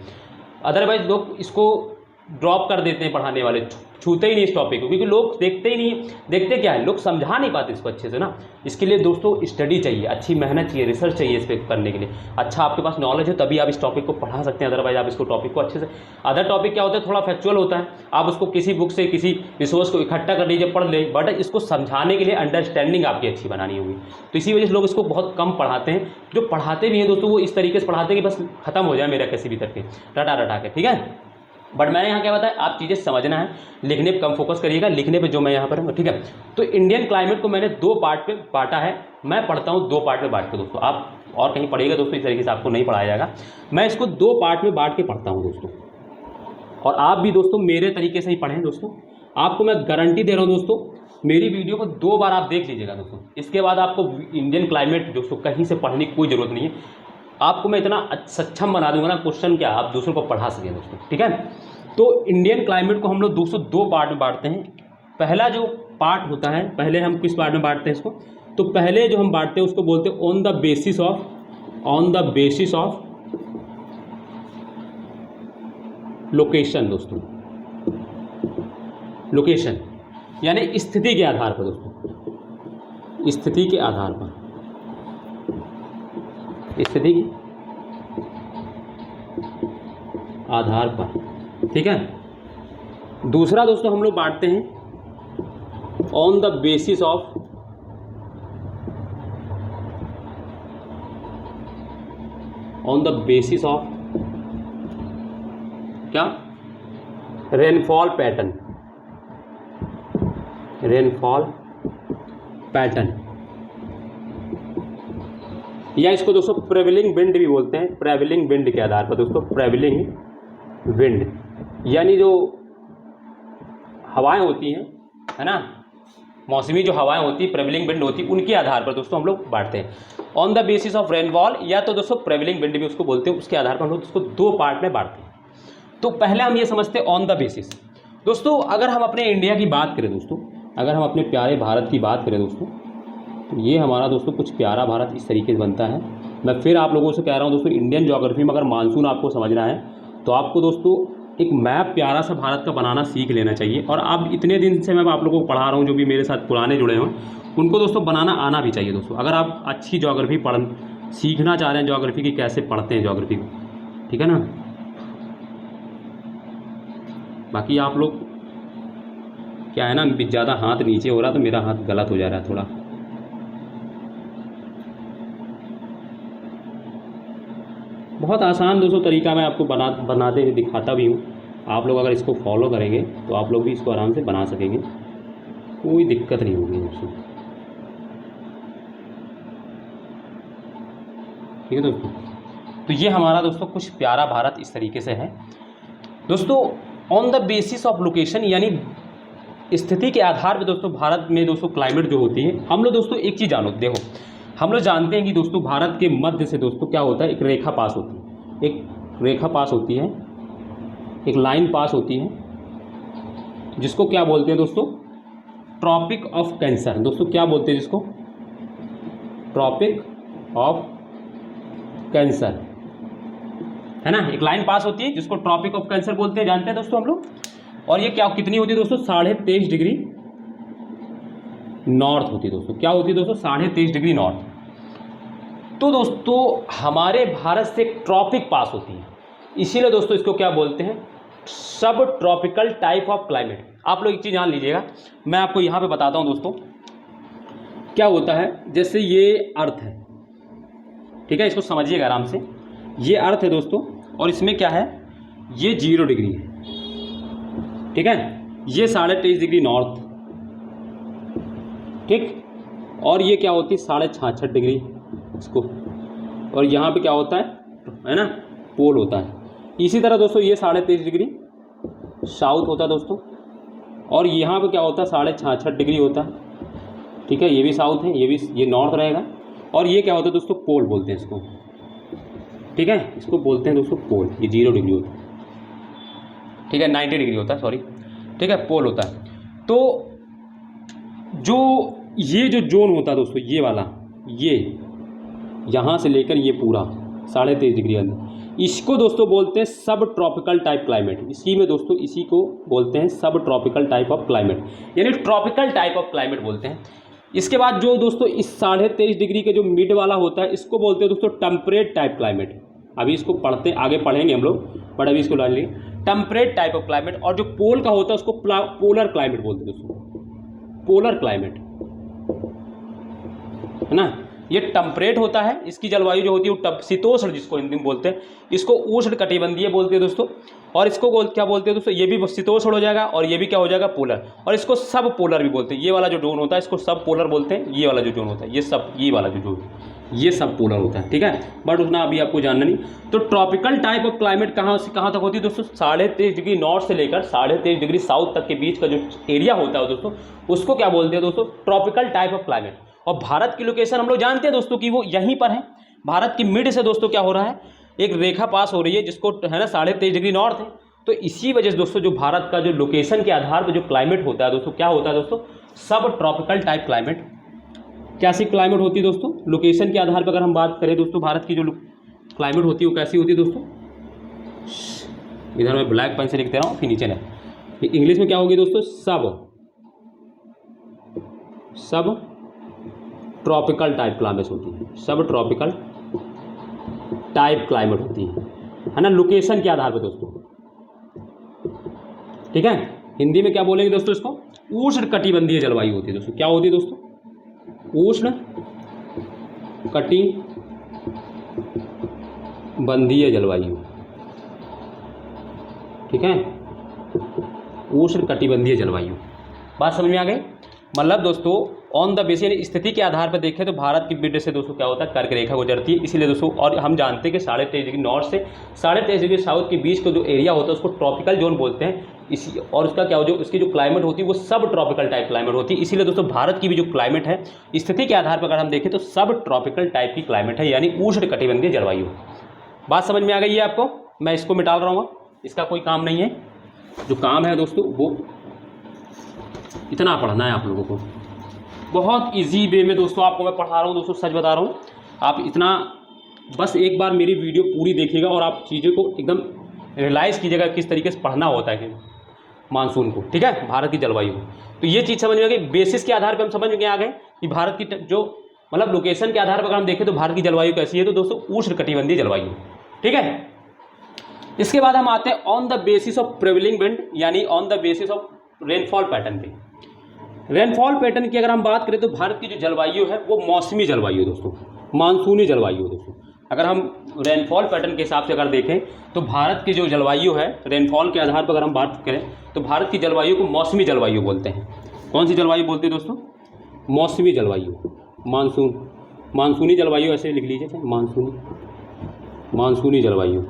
अदरवाइज लोग इसको ड्रॉप कर देते हैं, पढ़ाने वाले छूते ही नहीं इस टॉपिक को, क्योंकि लोग देखते ही नहीं। देखते क्या है, लोग समझा नहीं पाते इसको अच्छे से ना। इसके लिए दोस्तों स्टडी चाहिए, अच्छी मेहनत चाहिए, रिसर्च चाहिए इस पर करने के लिए। अच्छा आपके पास नॉलेज है तभी आप इस टॉपिक को पढ़ा सकते हैं, अदरवाइज आप इसको टॉपिक को अच्छे से। अदर टॉपिक क्या होता है, थोड़ा फैक्चुअल होता है, आप उसको किसी बुक से किसी रिसोर्स को इकट्ठा कर लीजिए, पढ़ ले, बट इसको समझाने के लिए अंडरस्टैंडिंग आपकी अच्छी बनानी होगी। तो इसी वजह से लोग इसको बहुत कम पढ़ाते हैं। जो पढ़ाते भी हैं दोस्तों वो इस तरीके से पढ़ाते हैं कि बस खत्म हो जाए मेरा किसी भी करके रटा के, ठीक है। बट मैंने यहाँ क्या बताया, आप चीज़ें समझना है, लिखने पे कम फोकस करिएगा, लिखने पे जो मैं यहाँ पर हूँ, ठीक है। तो इंडियन क्लाइमेट को मैंने 2 पार्ट पे बांटा है। मैं पढ़ता हूँ 2 पार्ट में बांट के दोस्तों, आप और कहीं पढ़िएगा दोस्तों इस तरीके से आपको नहीं पढ़ाया जाएगा। मैं इसको 2 पार्ट में बांट के पढ़ता हूँ दोस्तों, और आप भी दोस्तों मेरे तरीके से ही पढ़ें दोस्तों। आपको मैं गारंटी दे रहा हूँ दोस्तों, मेरी वीडियो को 2 बार आप देख लीजिएगा दोस्तों, इसके बाद आपको इंडियन क्लाइमेट दोस्तों कहीं से पढ़ने की कोई ज़रूरत नहीं है। आपको मैं इतना सक्षम बना दूंगा ना, क्वेश्चन क्या आप दूसरों को पढ़ा सकें दोस्तों, ठीक है। तो इंडियन क्लाइमेट को हम लोग दोस्तों 2 पार्ट में बांटते हैं। पहला जो पार्ट होता है, पहले हम किस पार्ट में बांटते हैं इसको, तो पहले जो हम बांटते हैं उसको बोलते हैं on the basis of location दोस्तों, लोकेशन यानी स्थिति के आधार पर दोस्तों, स्थिति के आधार पर, स्थिति के आधार पर, ठीक है। दूसरा दोस्तों हम लोग बांटते हैं ऑन द बेसिस ऑफ क्या, रेनफॉल पैटर्न, या इसको दोस्तों प्रेवेलिंग विंड भी बोलते हैं। प्रेवेलिंग विंड के आधार पर दोस्तों, प्रेवेलिंग विंड यानी जो हवाएं होती हैं, है ना, मौसमी जो हवाएं होती है, प्रेवेलिंग विंड होती है, उनके आधार पर दोस्तों हम लोग बांटते हैं on the basis of rainfall, या तो दोस्तों प्रेवेलिंग विंड भी उसको बोलते हैं। उसके आधार पर हम लोग उसको दो पार्ट में बांटते हैं। तो पहले हम ये समझते हैं ऑन द बेसिस। दोस्तों अगर हम अपने इंडिया की बात करें दोस्तों, अगर हम अपने प्यारे भारत की बात करें दोस्तों, तो ये हमारा दोस्तों कुछ प्यारा भारत इस तरीके से बनता है। मैं फिर आप लोगों से कह रहा हूँ दोस्तों, इंडियन ज्योग्राफी में अगर मानसून आपको समझना है तो आपको दोस्तों एक मैप प्यारा सा भारत का बनाना सीख लेना चाहिए। और अब इतने दिन से मैं आप लोगों को पढ़ा रहा हूँ, जो भी मेरे साथ पुराने जुड़े हैं उनको दोस्तों बनाना आना भी चाहिए दोस्तों। अगर आप अच्छी ज्योग्राफी सीखना चाह रहे हैं ज्योग्राफी की, कैसे पढ़ते हैं ज्योग्राफी को, ठीक है ना। बाकी आप लोग क्या है ना, ज़्यादा हाथ नीचे हो रहा तो मेरा हाथ गलत हो जा रहा है थोड़ा। बहुत आसान दोस्तों तरीका मैं आपको बनाते हुए दिखाता भी हूँ। आप लोग अगर इसको फॉलो करेंगे तो आप लोग भी इसको आराम से बना सकेंगे, कोई दिक्कत नहीं होगी दोस्तों, ठीक है दोस्तों। तो ये हमारा दोस्तों कुछ प्यारा भारत इस तरीके से है दोस्तों। On the basis of location यानी स्थिति के आधार पर दोस्तों भारत में दोस्तों क्लाइमेट जो होती है, हम लोग दोस्तों एक चीज़ जानो, देखो हम लोग जानते हैं कि दोस्तों भारत के मध्य से दोस्तों क्या होता है, एक रेखा पास होती है, एक रेखा पास होती है, एक लाइन पास होती है, जिसको क्या बोलते हैं दोस्तों, ट्रॉपिक ऑफ कैंसर। दोस्तों क्या बोलते हैं जिसको, ट्रॉपिक ऑफ कैंसर, है ना। एक लाइन पास होती है जिसको ट्रॉपिक ऑफ कैंसर बोलते हैं, जानते हैं दोस्तों हम लोग। और ये क्या कितनी होती है दोस्तों, 23.5 डिग्री नॉर्थ होती है दोस्तों। क्या होती है दोस्तों, 23.5 डिग्री नॉर्थ। तो दोस्तों हमारे भारत से ट्रॉपिक पास होती है, इसीलिए दोस्तों इसको क्या बोलते हैं, सब ट्रॉपिकल टाइप ऑफ क्लाइमेट। आप लोग एक चीज़ जान लीजिएगा, मैं आपको यहाँ पे बताता हूँ दोस्तों क्या होता है। जैसे ये अर्थ है, ठीक है, इसको समझिएगा आराम से। ये अर्थ है दोस्तों, और इसमें क्या है, ये 0 डिग्री है, ठीक है। ये 23.5 डिग्री नॉर्थ, ठीक। और ये क्या होती है, 66.5 डिग्री इसको। और यहाँ पे क्या होता है ना, पोल होता है। इसी तरह दोस्तों ये 23.5 डिग्री साउथ होता है दोस्तों। और यहाँ पे क्या होता है, 66.5 डिग्री होता है, ठीक है। ये भी साउथ है, ये नॉर्थ रहेगा। और ये क्या होता है दोस्तों, पोल बोलते हैं इसको, ठीक है। इसको बोलते हैं दोस्तों पोल। ये 0 डिग्री होता है, ठीक है, 90 डिग्री होता है, सॉरी, ठीक है, पोल होता है। तो जो ये जो जोन होता है दोस्तों, ये वाला, ये यहाँ से लेकर ये पूरा 23.5 डिग्री अंदर, इसको दोस्तों बोलते हैं सब ट्रॉपिकल टाइप क्लाइमेट। इसी में दोस्तों इसी को बोलते हैं सब ट्रॉपिकल टाइप ऑफ क्लाइमेट, यानी ट्रॉपिकल टाइप ऑफ क्लाइमेट बोलते हैं। इसके बाद जो दोस्तों इस 23.5 डिग्री के जो मिड वाला होता है, इसको बोलते हैं दोस्तों टेम्परेट टाइप क्लाइमेट। अभी इसको पढ़ते आगे पढ़ेंगे हम लोग, बट अभी इसको जान लीजिए, टेम्परेट टाइप ऑफ क्लाइमेट। और जो पोल का होता है उसको पोलर क्लाइमेट बोलते हैं दोस्तों, पोलर क्लाइमेट, है ना। ये टेम्परेट होता है, इसकी जलवायु जो होती है वो शीतोष्ण, जिसको हिंदी में बोलते हैं, इसको उष्ण कटिबंधीय बोलते हैं दोस्तों। और इसको क्या बोलते हैं दोस्तों, ये भी शीतोष्ण हो जाएगा, और ये भी क्या हो जाएगा, पोलर। और इसको सब पोलर भी बोलते हैं। ये वाला जो जोन होता है इसको सब पोलर बोलते हैं। ये वाला जो जोन होता है, ये वाला जो जोन, ये सब पोलर होता है, ठीक है। बट उतना अभी आपको जानना नहीं। तो ट्रॉपिकल टाइप ऑफ क्लाइमेट कहाँ से कहाँ तक होती है दोस्तों, 23.5 डिग्री नॉर्थ से लेकर 23.5 डिग्री साउथ तक के बीच का जो एरिया होता है दोस्तों, उसको क्या बोलते हैं दोस्तों, ट्रॉपिकल टाइप ऑफ क्लाइमेट। और भारत की लोकेशन हम लोग जानते हैं दोस्तों कि वो यहीं पर है। भारत की मिड से दोस्तों क्या हो रहा है, एक रेखा पास हो रही है, जिसको है ना 23.5 डिग्री नॉर्थ है। तो इसी वजह से दोस्तों जो भारत का जो लोकेशन के आधार पर जो क्लाइमेट होता है दोस्तों, क्या होता है दोस्तों, सब ट्रॉपिकल टाइप क्लाइमेट कैसी क्लाइमेट होती है दोस्तों? लोकेशन के आधार पर अगर हम बात करें दोस्तों, भारत की जो क्लाइमेट होती है वो कैसी होती है दोस्तों? इधर मैं ब्लैक पेन से लिख दे रहा हूँ, फिर नीचे नहीं, इंग्लिश में क्या होगी दोस्तों? सब ट्रॉपिकल टाइप क्लाइमेट होती है, सब ट्रॉपिकल टाइप क्लाइमेट होती है ना, लोकेशन के आधार पर दोस्तों। ठीक है, हिंदी में क्या बोलेंगे दोस्तों इसको? उष्ण कटिबंधीय जलवायु होती है दोस्तों। क्या होती है दोस्तों? उष्ण कटिबंधीय जलवायु। ठीक है, उष्ण कटिबंधीय जलवायु। बात समझ में आ गई? मतलब दोस्तों ऑन द बेसिस यानी स्थिति के आधार पर देखें तो भारत की मिड से दोस्तों क्या होता है? कर्क रेखा गुजरती है, इसीलिए दोस्तों। और हम जानते हैं कि 23.5 डिग्री नॉर्थ से 23.5 डिग्री साउथ के बीच का जो एरिया होता है उसको ट्रॉपिकल जोन बोलते हैं। इसी और उसका क्या हो, जो उसकी जो क्लाइमेट होती है वो सब ट्रॉपिकल टाइप क्लाइमेट होती है। इसीलिए दोस्तों भारत की भी जो क्लाइमेट है स्थिति के आधार पर अगर हम देखें तो सब ट्रॉपिकल टाइप की क्लाइमेट है, यानी उष्ण कटिबंधीय जलवायु। बात समझ में आ गई है आपको? मैं इसको मिटा रहा हूँ, इसका कोई काम नहीं है। जो काम है दोस्तों वो इतना पढ़ना है आप लोगों को, बहुत इजी वे में दोस्तों आपको मैं पढ़ा रहा हूँ दोस्तों, सच बता रहा हूँ। आप इतना बस एक बार मेरी वीडियो पूरी देखिएगा और आप चीज़ों को एकदम रियलाइज़ कीजिएगा किस तरीके से पढ़ना होता है कि मानसून को। ठीक है, भारत की जलवायु। तो ये चीज़ समझ में आ गई। बेसिस के आधार पर हम समझ में आ गए कि भारत की जो मतलब लोकेशन के आधार पर अगर हम देखें तो भारत की जलवायु कैसी है, तो दोस्तों उष्ण कटिबंधीय जलवायु। ठीक है, इसके बाद हम आते हैं on the basis of prevailing wind, यानी on the basis of rainfall pattern पे। रेनफॉल पैटर्न की अगर हम बात करें तो भारत की जो जलवायु है वो मौसमी जलवायु है दोस्तों, मानसूनी जलवायु है दोस्तों। अगर हम रेनफॉल पैटर्न के हिसाब से अगर देखें तो भारत की जो जलवायु है रेनफॉल के आधार पर अगर हम बात करें तो भारत की जलवायु को मौसमी जलवायु बोलते हैं। कौन सी जलवायु बोलते हैं दोस्तों? मौसमी जलवायु, मानसूनी जलवायु ऐसे लिख लीजिए, मानसूनी जलवायु।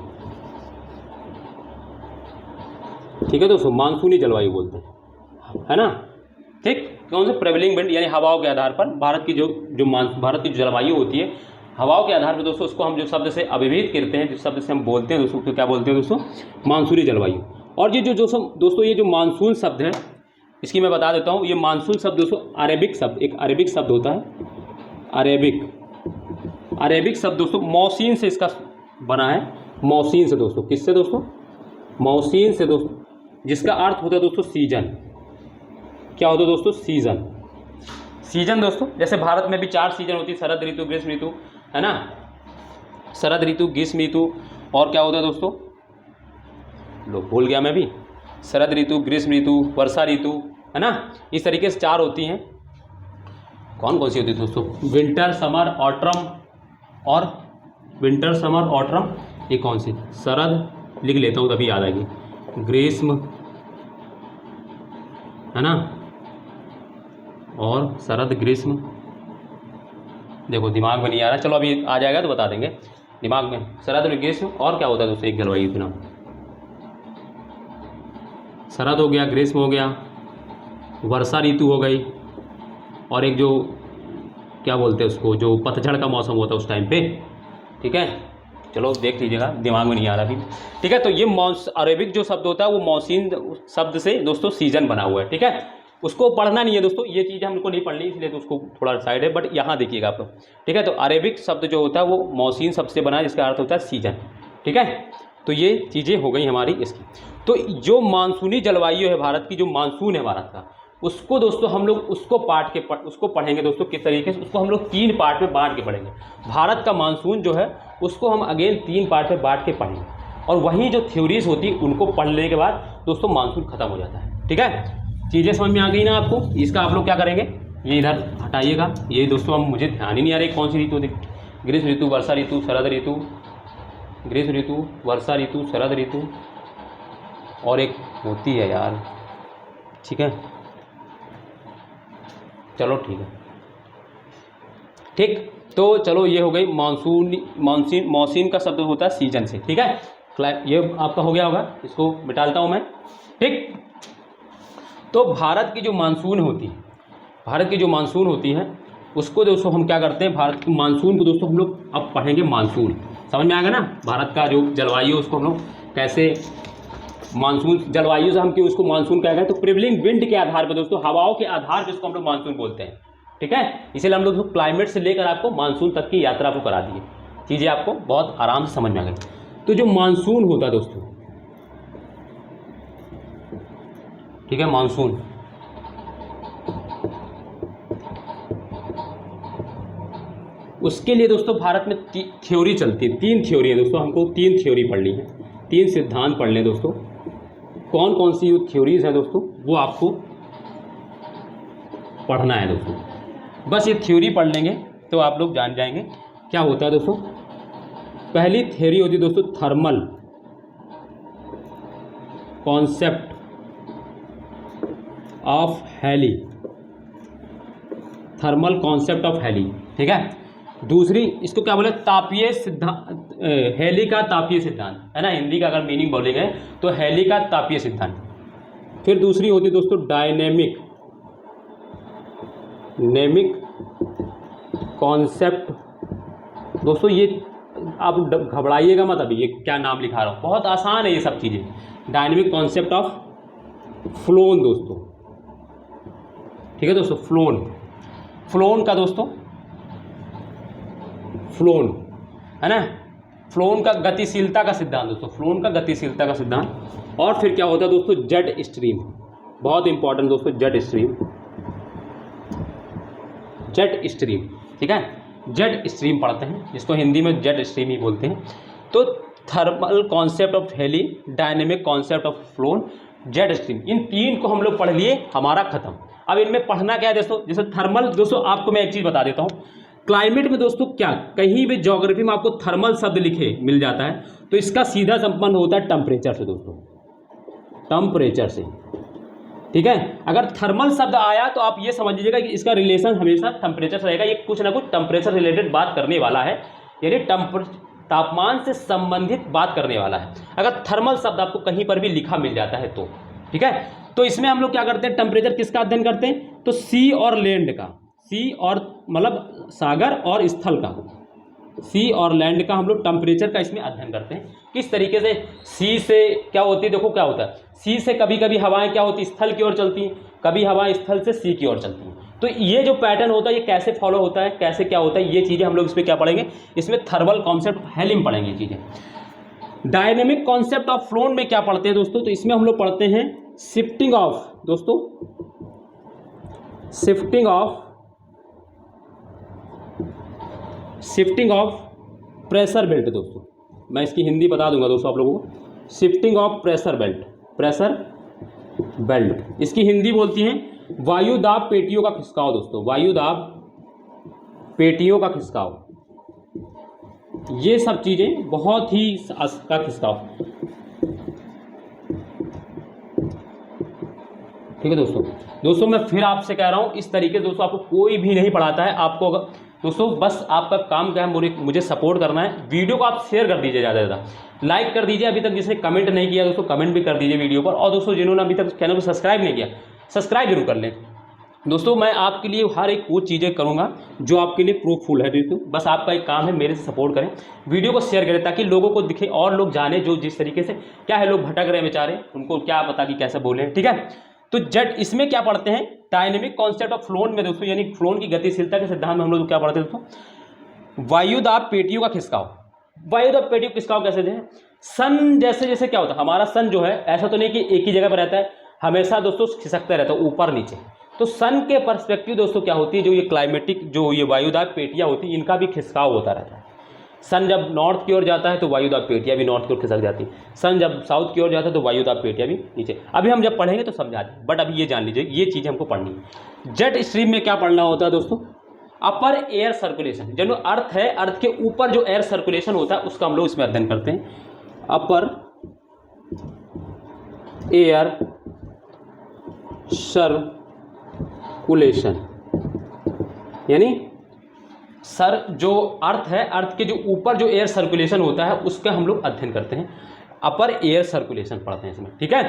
ठीक है दोस्तों, मानसूनी जलवायु बोलते हैं, है ना। ठीक, कौन से? प्रेवेलिंग विंड यानी हवाओं के आधार पर भारत की जो भारत की जलवायु होती है हवाओं के आधार पर दोस्तों, उसको हम जो शब्द से अभिहित करते हैं, जिस शब्द से हम बोलते हैं दोस्तों, तो क्या बोलते हैं दोस्तों? मानसूनी जलवायु। और ये जो दोस्तों ये जो मानसून शब्द है इसकी मैं बता देता हूँ। ये मानसून शब्द दोस्तों अरेबिक शब्द, एक अरेबिक शब्द होता है, अरेबिक शब्द दोस्तों मौसीन से इसका बना है, मौसीन से दोस्तों। किससे दोस्तों? मौसीन से दोस्तों, जिसका अर्थ होता है दोस्तों सीजन। क्या होता है दोस्तों? सीजन दोस्तों। जैसे भारत में भी 4 सीजन होती है, शरद ऋतु, ग्रीष्म ऋतु, है ना। शरद ऋतु, ग्रीष्म ऋतु और क्या होता है दोस्तों? लो भूल गया मैं भी। शरद ऋतु, ग्रीष्म ऋतु, वर्षा ऋतु, है ना। इस तरीके से 4 होती हैं। कौन कौन सी होती है दोस्तों? विंटर, समर, ऑटम और विंटर, समर, ऑटम। ये कौन सी? शरद लिख लेता हूँ तभी याद आएगी, ग्रीष्म, है ना, और शरद, ग्रीष्म। देखो दिमाग में नहीं आ रहा, चलो अभी आ जाएगा तो बता देंगे दिमाग में। शरद और ग्रीष्म और क्या होता है दोस्तों? एक जलवायु के नाम, शरद हो गया, ग्रीष्म हो गया, वर्षा ऋतु हो गई, और एक जो क्या बोलते हैं उसको, जो पतझड़ का मौसम होता है उस टाइम पे। ठीक है, चलो देख लीजिएगा, दिमाग में नहीं आ रहा अभी। ठीक है, तो ये अरेबिक जो शब्द होता है वो मौसीन शब्द से दोस्तों सीजन बना हुआ है। ठीक है, उसको पढ़ना नहीं है दोस्तों, ये चीज़ हमको नहीं पढ़नी, इसलिए तो उसको थोड़ा साइड है, बट यहाँ देखिएगा आप लोग। ठीक है, तो अरेबिक शब्द जो होता है वो मौसीन शब्द से बना है, जिसका अर्थ होता है सीजन। ठीक है, तो ये चीज़ें हो गई हमारी इसकी। तो जो मानसूनी जलवायु है भारत की, जो मानसून है भारत का, उसको दोस्तों हम लोग उसको उसको पढ़ेंगे दोस्तों किस तरीके से। उसको हम लोग 3 पार्ट में बांट के पढ़ेंगे। भारत का मानसून जो है उसको हम अगेन 3 पार्ट में बांट के पढ़ेंगे, और वहीं जो थ्योरीज होती है उनको पढ़ लेने के बाद दोस्तों मानसून खत्म हो जाता है। ठीक है, चीज़ें समझ में आ गई ना आपको? इसका आप लोग क्या करेंगे, ये इधर हटाइएगा। ये दोस्तों हम मुझे ध्यान ही नहीं आ रही कौन सी ऋतु होती। ग्रीष्म ऋतु, वर्षा ऋतु, शरद ऋतु, ग्रीष्म ऋतु, वर्षा ऋतु, शरद ऋतु, और एक होती है यार। ठीक है, चलो ठीक है। ठीक, तो चलो ये हो गई मौसीन का शब्द होता है सीजन से। ठीक है, ये आपका हो गया होगा, इसको मिटालता हूँ मैं। ठीक, तो भारत की जो मानसून होती है उसको दोस्तों हम क्या करते हैं, भारत की मानसून को दोस्तों हम लोग अब पढ़ेंगे मानसून। समझ में आएगा ना? भारत का जो जलवायु उसको हम लोग कैसे मानसून जलवायु से हम क्यों उसको मानसून कह गए, तो प्रिवेलिंग विंड के आधार पर दोस्तों, हवाओं के आधार पर इसको हम लोग मानसून बोलते हैं। ठीक है। इसीलिए हम लोग क्लाइमेट से लेकर आपको मानसून तक की यात्रा को करा दिए, चीज़ें आपको बहुत आराम से समझ में आ गई। तो जो मानसून होता है दोस्तों, ठीक है, मानसून उसके लिए दोस्तों भारत में थ्योरी चलती है, 3 थ्योरी है दोस्तों, हमको 3 थ्योरी पढ़नी है, 3 सिद्धांत पढ़ने दोस्तों। कौन कौन सी थ्योरीज हैं दोस्तों वो आपको पढ़ना है दोस्तों। बस ये थ्योरी पढ़ लेंगे तो आप लोग जान जाएंगे क्या होता है दोस्तों। पहली थ्योरी होती है दोस्तों thermal concept of Halley, thermal concept of Halley, ठीक है। दूसरी इसको क्या बोले, तापीय सिद्धांत, हैली का तापीय सिद्धांत, है ना, हिंदी का अगर मीनिंग बोलेंगे तो हैली का तापीय सिद्धांत। फिर दूसरी होती है दोस्तों डायनेमिक कॉन्सेप्ट। दोस्तों ये आप घबराइएगा मत, अभी ये क्या नाम लिखा रहा हूँ, बहुत आसान है ये सब चीज़ें। डायनेमिक कॉन्सेप्ट ऑफ फ्लोन दोस्तों, ठीक है दोस्तों। फ्लोन का दोस्तों, फ्लोन है ना, फ्लोन का गतिशीलता का सिद्धांत दोस्तों, फ्लोन का गतिशीलता का सिद्धांत। और फिर क्या होता है दोस्तों जेट स्ट्रीम, बहुत इंपॉर्टेंट दोस्तों, जेट स्ट्रीम, ठीक है, जेट स्ट्रीम पढ़ते हैं जिसको हिंदी में जेट स्ट्रीम ही बोलते हैं। तो thermal concept of heli, dynamic concept of Flohn, jet stream, इन 3 को हम लोग पढ़ लिए, हमारा खत्म। अब इनमें पढ़ना क्या है दोस्तों, जैसे थर्मल दोस्तों, आपको मैं एक चीज़ बता देता हूँ, क्लाइमेट में दोस्तों क्या कहीं भी ज्योग्राफी में आपको थर्मल शब्द लिखे मिल जाता है तो इसका सीधा संबंध होता है टेम्परेचर से दोस्तों, टेम्परेचर से, ठीक है। अगर थर्मल शब्द आया तो आप ये समझ लीजिएगा कि इसका रिलेशन हमेशा टेम्परेचर से रहेगा, ये कुछ ना कुछ टेम्परेचर रिलेटेड बात करने वाला है, यानी तापमान से संबंधित बात करने वाला है। अगर थर्मल शब्द आपको कहीं पर भी लिखा मिल जाता है तो, ठीक है। तो इसमें हम लोग क्या करते हैं, टेम्परेचर किसका अध्ययन करते हैं, तो सी और लैंड का, सी और मतलब सागर और स्थल का, सी और लैंड का हम लोग टेम्परेचर का इसमें अध्ययन करते हैं। किस तरीके से सी से क्या होती है, देखो क्या होता है, सी से कभी कभी हवाएं क्या होती है, स्थल की ओर चलती हैं, कभी हवाएं स्थल से सी की ओर चलती हैं। तो ये जो पैटर्न होता है ये कैसे फॉलो होता है, कैसे क्या होता है, ये चीज़ें हम लोग इसमें क्या पढ़ेंगे, इसमें थर्मल कॉन्सेप्ट हैली में पढ़ेंगे चीज़ें। डायनेमिक कॉन्सेप्ट ऑफ फ्लोन में क्या पढ़ते हैं दोस्तों, तो इसमें हम लोग पढ़ते हैं शिफ्टिंग ऑफ दोस्तों, शिफ्टिंग ऑफ प्रेशर बेल्ट दोस्तों। मैं इसकी हिंदी बता दूंगा दोस्तों आप लोगों को, शिफ्टिंग ऑफ प्रेशर बेल्ट, इसकी हिंदी बोलती हैं वायु दाब पेटियों का खिसकाव दोस्तों, वायु दाब पेटियों का खिसकाव, ये सब चीज़ें बहुत ही का खिसकाव, ठीक है दोस्तों। मैं फिर आपसे कह रहा हूँ, इस तरीके से दोस्तों आपको कोई भी नहीं पढ़ाता है। आपको अगर दोस्तों बस आपका काम क्या है, मुझे सपोर्ट करना है, वीडियो को आप शेयर कर दीजिए, ज़्यादा से ज़्यादा लाइक कर दीजिए। अभी तक जिसने कमेंट नहीं किया दोस्तों कमेंट भी कर दीजिए वीडियो पर, और दोस्तों जिन्होंने अभी तक चैनल को सब्सक्राइब नहीं किया सब्सक्राइब जरूर कर लें दोस्तों। मैं आपके लिए हर एक वो चीज़ें करूँगा जो आपके लिए प्रूफफुल है दोस्तों। बस आपका एक काम है, मेरे से सपोर्ट करें, वीडियो को शेयर करें ताकि लोगों को दिखे और लोग जाने जो जिस तरीके से क्या है, लोग भटक रहे हैं बेचारे, उनको क्या पता कि कैसे बोले, ठीक है। तो जेट इसमें क्या पढ़ते हैं, डायनेमिक कॉन्सेप्ट ऑफ फ्लोन में दोस्तों, यानी फ्लोन की गतिशीलता के सिद्धांत में हम लोग क्या पढ़ते हैं दोस्तों, वायुदाब पेटियों का खिसकाव। वायुदाब पेटियों का खिसकाव कैसे है, सन जैसे जैसे क्या होता है, हमारा सन जो है ऐसा तो नहीं कि एक ही जगह पर रहता है, हमेशा दोस्तों खिसकता रहता है ऊपर नीचे। तो सन के पर्सपेक्टिव दोस्तों क्या होती है, जो ये क्लाइमेटिक जो ये वायुदाब पेटियाँ होती हैं इनका भी खिसकाव होता रहता है। सन जब नॉर्थ की ओर जाता है तो वायुदाब पेटियाँ भी नॉर्थ की ओर खिसक जाती है, सन जब साउथ की ओर जाता है तो वायुदाब पेटियाँ भी नीचे। अभी हम जब पढ़ेंगे तो समझा दें, बट अभी ये जान लीजिए ये चीज़ हमको पढ़नी है। जेट स्ट्रीम में क्या पढ़ना होता है दोस्तों, अपर एयर सर्कुलेशन, जो अर्थ है, अर्थ के ऊपर जो एयर सर्कुलेशन होता है उसका हम लोग इसमें अध्ययन करते हैं। अपर एयर सर्कुलेशन, यानी सर जो अर्थ है, अर्थ के जो ऊपर जो एयर सर्कुलेशन होता है उसका हम लोग अध्ययन करते हैं, अपर एयर सर्कुलेशन पढ़ते हैं इसमें, ठीक है।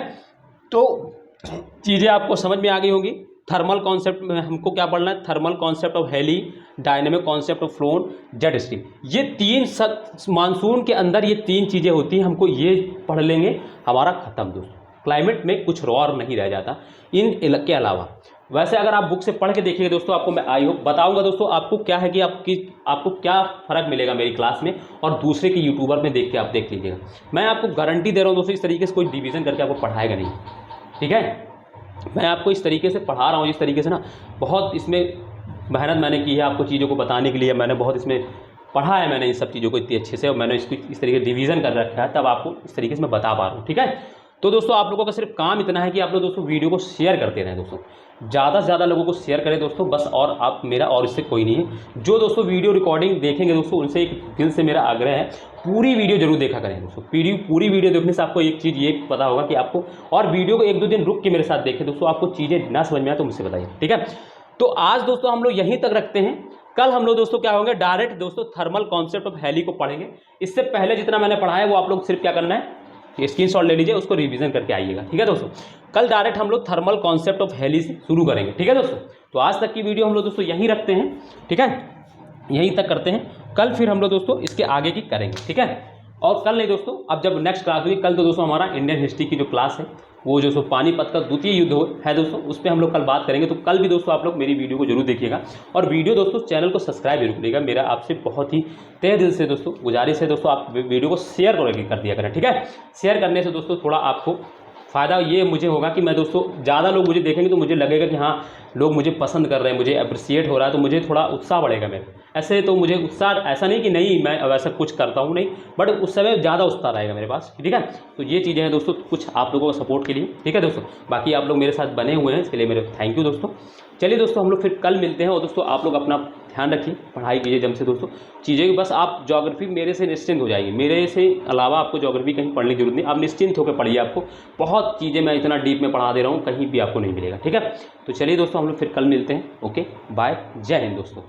तो चीज़ें आपको समझ में आ गई होंगी। थर्मल कॉन्सेप्ट में हमको क्या पढ़ना है, thermal concept of heli, dynamic concept of Flohn, jet stream, ये 3 मानसून के अंदर ये 3 चीज़ें होती हैं, हमको ये पढ़ लेंगे, हमारा खत्म दोस्तों। क्लाइमेट में कुछ और नहीं रह जाता इन के अलावा। वैसे अगर आप बुक से पढ़ के देखिएगा दोस्तों, आपको मैं आई होप बताऊंगा दोस्तों आपको क्या है कि आपको क्या फ़र्क मिलेगा मेरी क्लास में और दूसरे के यूट्यूबर में देख के आप देख लीजिएगा। मैं आपको गारंटी दे रहा हूँ दोस्तों, इस तरीके से कोई डिवीज़न करके आपको पढ़ाएगा नहीं, ठीक है। मैं आपको इस तरीके से पढ़ा रहा हूँ, जिस तरीके से ना बहुत इसमें मेहनत मैंने की है आपको चीज़ों को बताने के लिए, मैंने बहुत इसमें पढ़ा है मैंने इन सब चीज़ों को इतनी अच्छे से, और मैंने इसको इस तरीके से डिवीज़न कर रखा है, तब आपको इस तरीके से मैं बता पा रहा हूँ, ठीक है। तो दोस्तों आप लोगों का सिर्फ काम इतना है कि आप लोग दोस्तों वीडियो को शेयर करते रहें दोस्तों, ज़्यादा से ज़्यादा लोगों को शेयर करें दोस्तों बस, और आप मेरा और इससे कोई नहीं है। जो दोस्तों वीडियो रिकॉर्डिंग देखेंगे दोस्तों, उनसे एक दिल से मेरा आग्रह है, पूरी वीडियो जरूर देखा करें दोस्तों। पूरी वीडियो देखने से आपको एक चीज़ ये पता होगा कि आपको, और वीडियो को 1-2 दिन रुक के मेरे साथ देखें दोस्तों, आपको चीज़ें ना समझ में आए तो मुझसे बताइए, ठीक है। तो आज दोस्तों हम लोग यहीं तक रखते हैं। कल हम लोग दोस्तों क्या होंगे, डायरेक्ट दोस्तों थर्मल कॉन्सेप्ट ऑफ हेली को पढ़ेंगे। इससे पहले जितना मैंने पढ़ा है वो आप लोग सिर्फ क्या करना है, स्क्रीनशॉट ले लीजिए, उसको रिवीजन करके आइएगा, ठीक है दोस्तों। कल डायरेक्ट हम लोग थर्मल कॉन्सेप्ट ऑफ हेली से शुरू करेंगे, ठीक है दोस्तों। तो आज तक की वीडियो हम लोग दोस्तों यहीं रखते हैं, ठीक है, यहीं तक करते हैं। कल फिर हम लोग दोस्तों इसके आगे की करेंगे, ठीक है। और कल नहीं दोस्तों, अब जब नेक्स्ट क्लास हुई, कल तो दोस्तों हमारा इंडियन हिस्ट्री की जो क्लास है, वो जो पानीपत का द्वितीय युद्ध है दोस्तों, उस पर हम लोग कल बात करेंगे। तो कल भी दोस्तों आप लोग मेरी वीडियो को जरूर देखिएगा, और वीडियो दोस्तों चैनल को सब्सक्राइब जरूर करिएगा। मेरा आपसे बहुत ही तहे दिल से दोस्तों गुजारिश है दोस्तों, आप वीडियो को शेयर कर दिया करें, ठीक है। शेयर करने से दोस्तों थोड़ा आपको फ़ायदा ये मुझे होगा कि मैं दोस्तों ज़्यादा लोग मुझे देखेंगे तो मुझे लगेगा कि हाँ लोग मुझे पसंद कर रहे हैं, मुझे अप्रिसिएट हो रहा है, तो मुझे थोड़ा उत्साह बढ़ेगा मेरे। ऐसे तो मुझे उत्साह ऐसा नहीं कि नहीं मैं वैसा कुछ करता हूँ, नहीं, बट उस समय ज़्यादा उत्साह रहेगा मेरे पास, ठीक है। तो ये चीज़ें हैं दोस्तों कुछ आप लोगों का सपोर्ट के लिए, ठीक है दोस्तों। बाकी आप लोग मेरे साथ बने हुए हैं, इसके लिए मेरे थैंक यू दोस्तों। चलिए दोस्तों हम लोग फिर कल मिलते हैं, और दोस्तों आप लोग अपना ध्यान रखिए, पढ़ाई कीजिए जम से दोस्तों। चीज़ें बस आप ज्योग्राफी मेरे से निश्चिंत हो जाएगी, मेरे से अलावा आपको ज्योग्राफी कहीं पढ़ने की जरूरत नहीं, आप निश्चिंत होकर पढ़िए। आपको बहुत चीज़ें मैं इतना डीप में पढ़ा दे रहा हूँ, कहीं भी आपको नहीं मिलेगा, ठीक है। तो चलिए दोस्तों हम लोग फिर कल मिलते हैं, ओके बाय, जय हिंद दोस्तों।